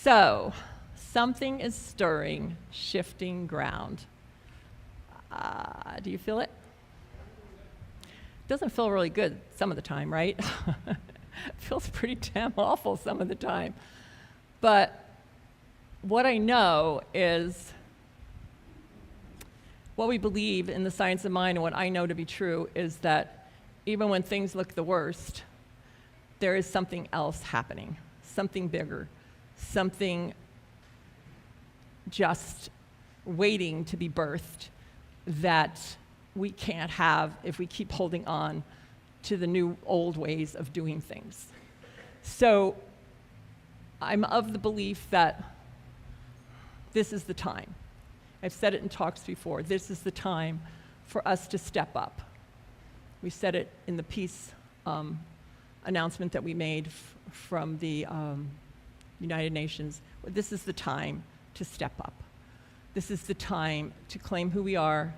So, something is stirring, shifting ground. Do you feel it? It doesn't feel really good some of the time, right? It feels pretty damn awful some of the time. But what I know is what we believe in the science of mind and what I know to be true is that even when things look the worst, there is something else happening, something bigger, something just waiting to be birthed that we can't have if we keep holding on to the new old ways of doing things. So I'm of the belief that this is the time. I've said it in talks before. This is the time for us to step up. We said it in the peace announcement that we made from the United Nations. This is the time to step up. This is the time to claim who we are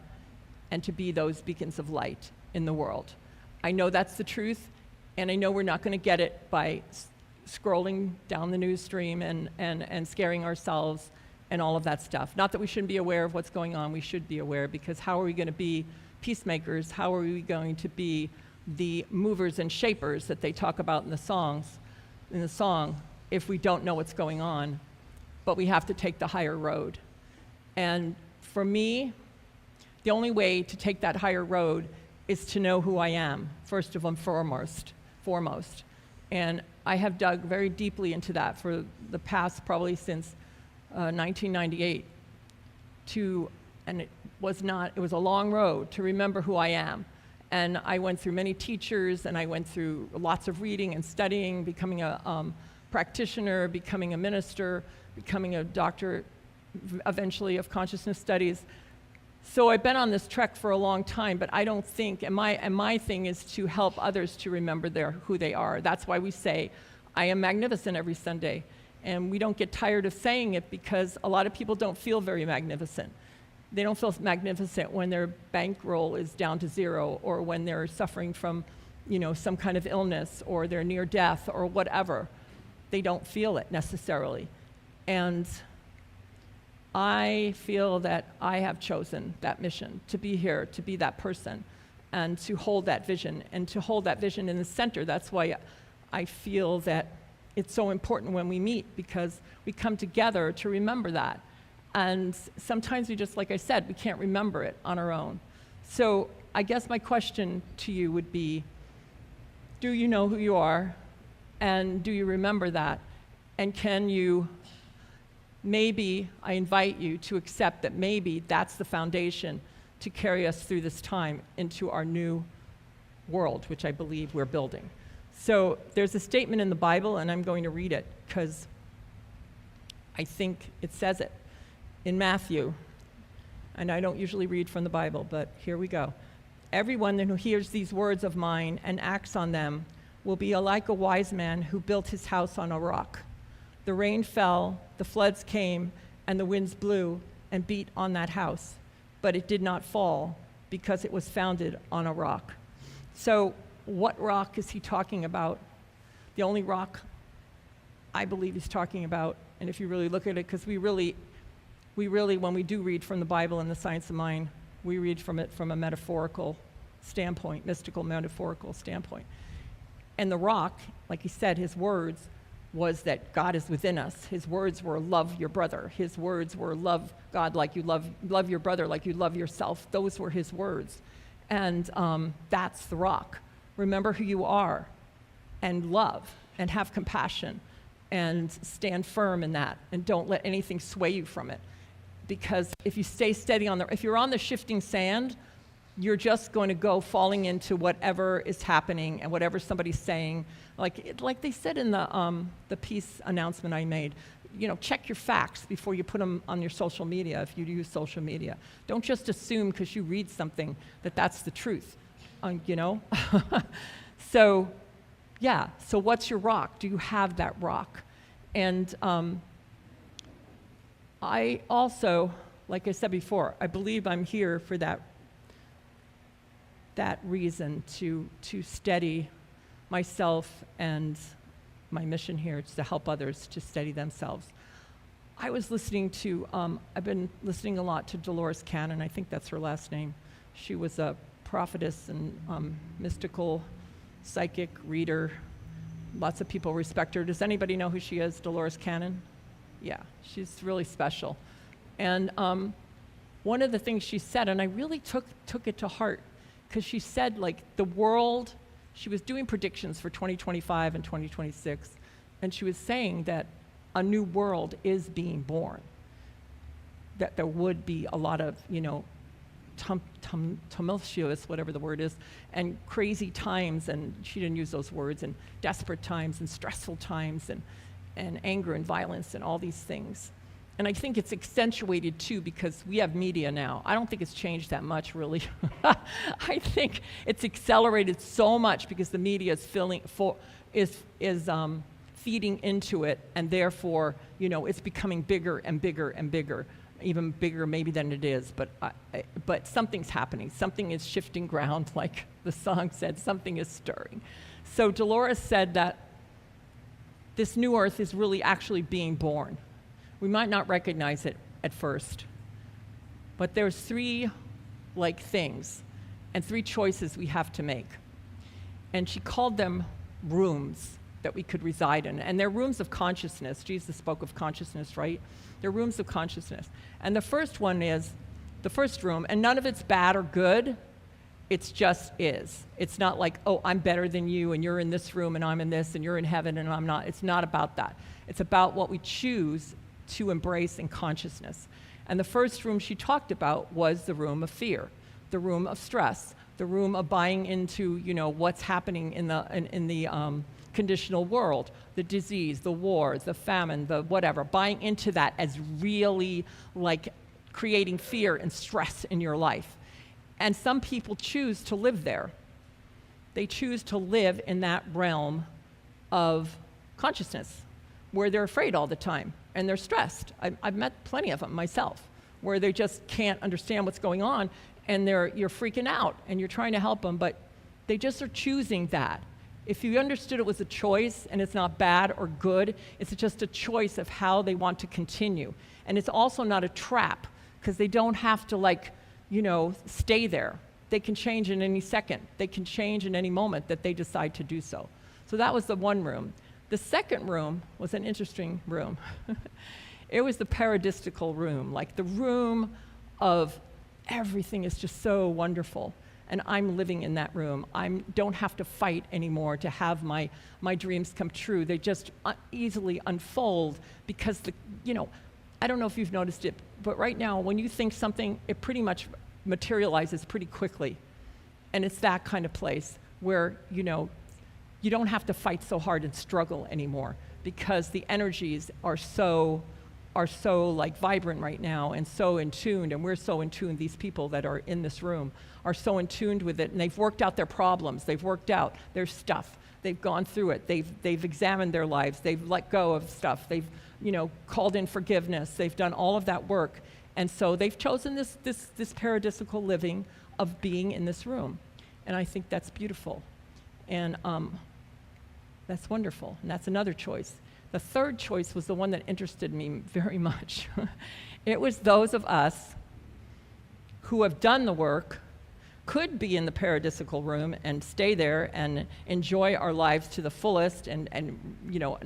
and to be those beacons of light in the world. I know that's the truth, and I know we're not going to get it by scrolling down the news stream and scaring ourselves and all of that stuff. Not that we shouldn't be aware of what's going on. We should be aware, because how are we going to be peacemakers? How are we going to be the movers and shapers that they talk about in the song, if we don't know what's going on? But we have to take the higher road. And for me, the only way to take that higher road is to know who I am, first of all, foremost. And I have dug very deeply into that for the past, probably since 1998, and it was a long road to remember who I am. And I went through many teachers, and I went through lots of reading and studying, becoming a practitioner, becoming a minister, becoming a doctor, eventually, of consciousness studies. So I've been on this trek for a long time, but I don't think, and my thing is to help others to remember who they are. That's why we say, I am magnificent every Sunday. And we don't get tired of saying it, because a lot of people don't feel very magnificent. They don't feel magnificent when their bankroll is down to zero, or when they're suffering from, some kind of illness, or they're near death, or whatever. They don't feel it necessarily. And I feel that I have chosen that mission, to be here, to be that person, and to hold that vision, and to hold that vision in the center. That's why I feel that it's so important when we meet, because we come together to remember that. And sometimes we just, like I said, we can't remember it on our own. So I guess my question to you would be, do you know who you are? And do you remember that? And can you, maybe I invite you to accept that maybe that's the foundation to carry us through this time into our new world, which I believe we're building. So there's a statement in the Bible, and I'm going to read it because I think it says it. In Matthew, and I don't usually read from the Bible, but here we go. Everyone who hears these words of mine and acts on them will be like a wise man who built his house on a rock. The rain fell, the floods came, and the winds blew and beat on that house, but it did not fall because it was founded on a rock. So what rock is he talking about? The only rock I believe he's talking about, and if you really look at it, because we really, when we do read from the Bible and the science of mind, we read from it from a metaphorical standpoint, mystical metaphorical standpoint. And the rock, like he said, his words was that God is within us. His words were love your brother. His words were love God like you love your brother like you love yourself. Those were his words. And that's the rock. Remember who you are, and love, and have compassion, and stand firm in that, and don't let anything sway you from it. Because if you stay steady if you're on the shifting sand, you're just going to go falling into whatever is happening and whatever somebody's saying. Like they said in the peace announcement I made, check your facts before you put them on your social media if you use social media. Don't just assume because you read something that that's the truth, So, yeah, so what's your rock? Do you have that rock? And I also, like I said before, I believe I'm here for that reason, to steady myself, and my mission here is to help others to steady themselves. I was listening to, I've been listening a lot to Dolores Cannon. I think that's her last name. She was a prophetess and mystical, psychic, reader. Lots of people respect her. Does anybody know who she is, Dolores Cannon? Yeah, she's really special. And one of the things she said, and I really took it to heart, because she said, like, the world, she was doing predictions for 2025 and 2026, and she was saying that a new world is being born, that there would be a lot of, tumultuous, whatever the word is, and crazy times, and she didn't use those words, and desperate times, and stressful times, and anger and violence, and all these things. And I think it's accentuated too because we have media now. I don't think it's changed that much, really. I think it's accelerated so much because the media is feeding into it, and therefore, it's becoming bigger and bigger and bigger, even bigger maybe than it is. But something's happening. Something is shifting ground, like the song said. Something is stirring. So Dolores said that this new earth is really actually being born. We might not recognize it at first, but there's three things and three choices we have to make. And she called them rooms that we could reside in. And they're rooms of consciousness. Jesus spoke of consciousness, right? They're rooms of consciousness. And the first one is the first room, and none of it's bad or good. It's just is. It's not like, oh, I'm better than you, and you're in this room, and I'm in this, and you're in heaven, and I'm not. It's not about that. It's about what we choose to embrace in consciousness. And the first room she talked about was the room of fear, the room of stress, the room of buying into, what's happening in the conditional world, the disease, the wars, the famine, the whatever, buying into that as really creating fear and stress in your life. And some people choose to live there. They choose to live in that realm of consciousness where they're afraid all the time and they're stressed. I've met plenty of them myself, where they just can't understand what's going on, and you're freaking out and you're trying to help them, but they just are choosing that. If you understood it was a choice and it's not bad or good, it's just a choice of how they want to continue. And it's also not a trap, because they don't have to stay there. They can change in any second. They can change in any moment that they decide to do so. So that was the one room. The second room was an interesting room. It was the paradistical room, like the room of everything is just so wonderful. And I'm living in that room. I don't have to fight anymore to have my dreams come true. They just easily unfold because I don't know if you've noticed it, but right now when you think something, it pretty much materializes pretty quickly. And it's that kind of place where, you don't have to fight so hard and struggle anymore, because the energies are so vibrant right now and so in tune, and we're so in tune. These people that are in this room are so in tuned with it, and they've worked out their problems. They've worked out their stuff. They've gone through it. They've examined their lives. They've let go of stuff. They've called in forgiveness. They've done all of that work, and so they've chosen this paradisical living of being in this room, and I think that's beautiful, and that's wonderful. And that's another choice. The third choice was the one that interested me very much. It was those of us who have done the work, could be in the paradisical room and stay there and enjoy our lives to the fullest and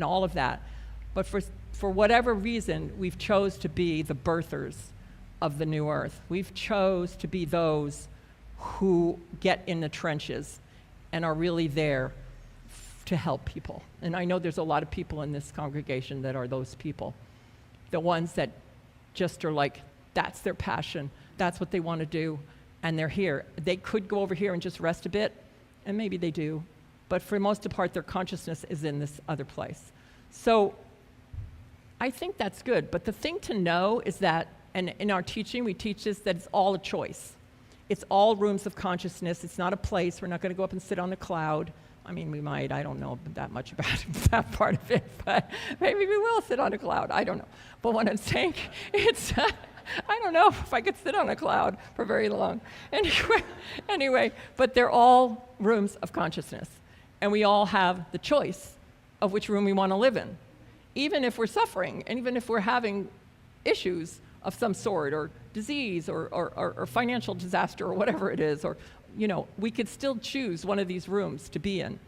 all of that. But for whatever reason, we've chose to be the birthers of the new earth. We've chose to be those who get in the trenches and are really there to help people. And I know there's a lot of people in this congregation that are those people. The ones that just are that's their passion, that's what they want to do, and they're here. They could go over here and just rest a bit, and maybe they do, but for the most part, their consciousness is in this other place. So I think that's good, but the thing to know is that, and in our teaching, we teach this, that it's all a choice. It's all rooms of consciousness. It's not a place. We're not going to go up and sit on a cloud. I mean, we might. I don't know that much about that part of it, but maybe we will sit on a cloud. I don't know. But what I'm saying, it's, I don't know if I could sit on a cloud for very long. Anyway, but they're all rooms of consciousness. And we all have the choice of which room we want to live in. Even if we're suffering, and even if we're having issues of some sort, or disease, or financial disaster, or whatever it is, or, we could still choose one of these rooms to be in.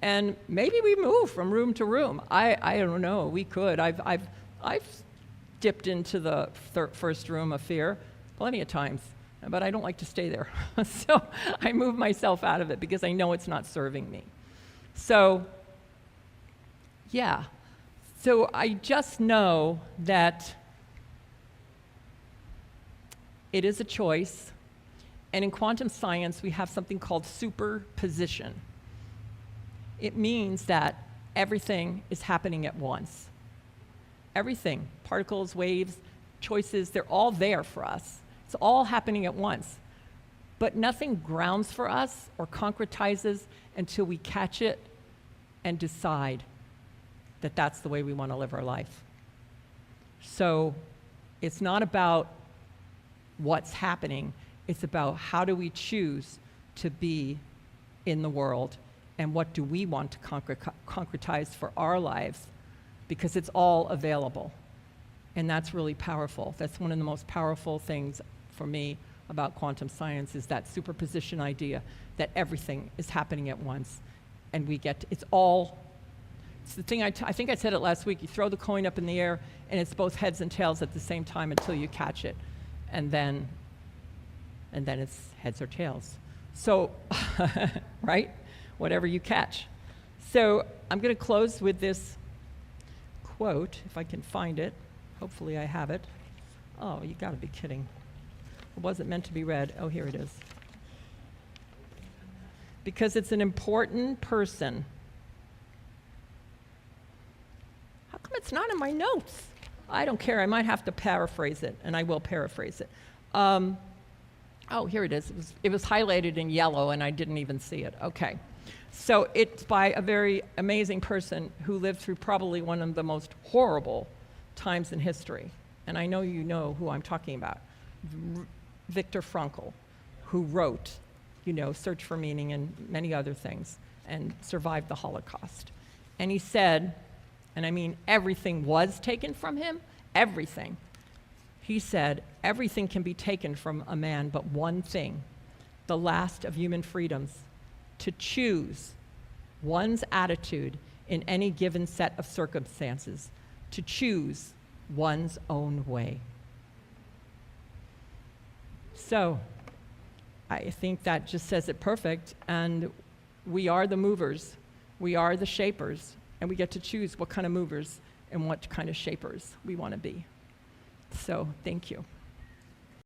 And maybe we move from room to room. I don't know. We could. I've dipped into the first room of fear plenty of times, but I don't like to stay there. So I move myself out of it because I know it's not serving me. So, yeah. So I just know that it is a choice. And in quantum science, we have something called superposition. It means that everything is happening at once. Everything, particles, waves, choices, they're all there for us. It's all happening at once. But nothing grounds for us or concretizes until we catch it and decide that that's the way we want to live our life. So it's not about what's happening. It's about how do we choose to be in the world, and what do we want to concretize for our lives, because it's all available. And that's really powerful. That's one of the most powerful things for me about quantum science, is that superposition idea, that everything is happening at once, and we get it's the thing. I think I said it last week. You throw the coin up in the air, and it's both heads and tails at the same time until you catch it, and then it's heads or tails. So, right? Whatever you catch. So I'm going to close with this quote, if I can find it. Hopefully I have it. Oh, you got to be kidding. It wasn't meant to be read. Oh, here it is. Because it's an important person. How come it's not in my notes? I don't care. I might have to paraphrase it, and I will paraphrase it. Oh, here it is. It was highlighted in yellow, and I didn't even see it. Okay. So it's by a very amazing person who lived through probably one of the most horrible times in history. And I know you know who I'm talking about. Viktor Frankl, who wrote, Search for Meaning and many other things, and survived the Holocaust. And he said, and I mean everything was taken from him, everything. He said, everything can be taken from a man but one thing, the last of human freedoms, to choose one's attitude in any given set of circumstances, to choose one's own way. So I think that just says it perfect, and we are the movers, we are the shapers, and we get to choose what kind of movers and what kind of shapers we want to be. So thank you.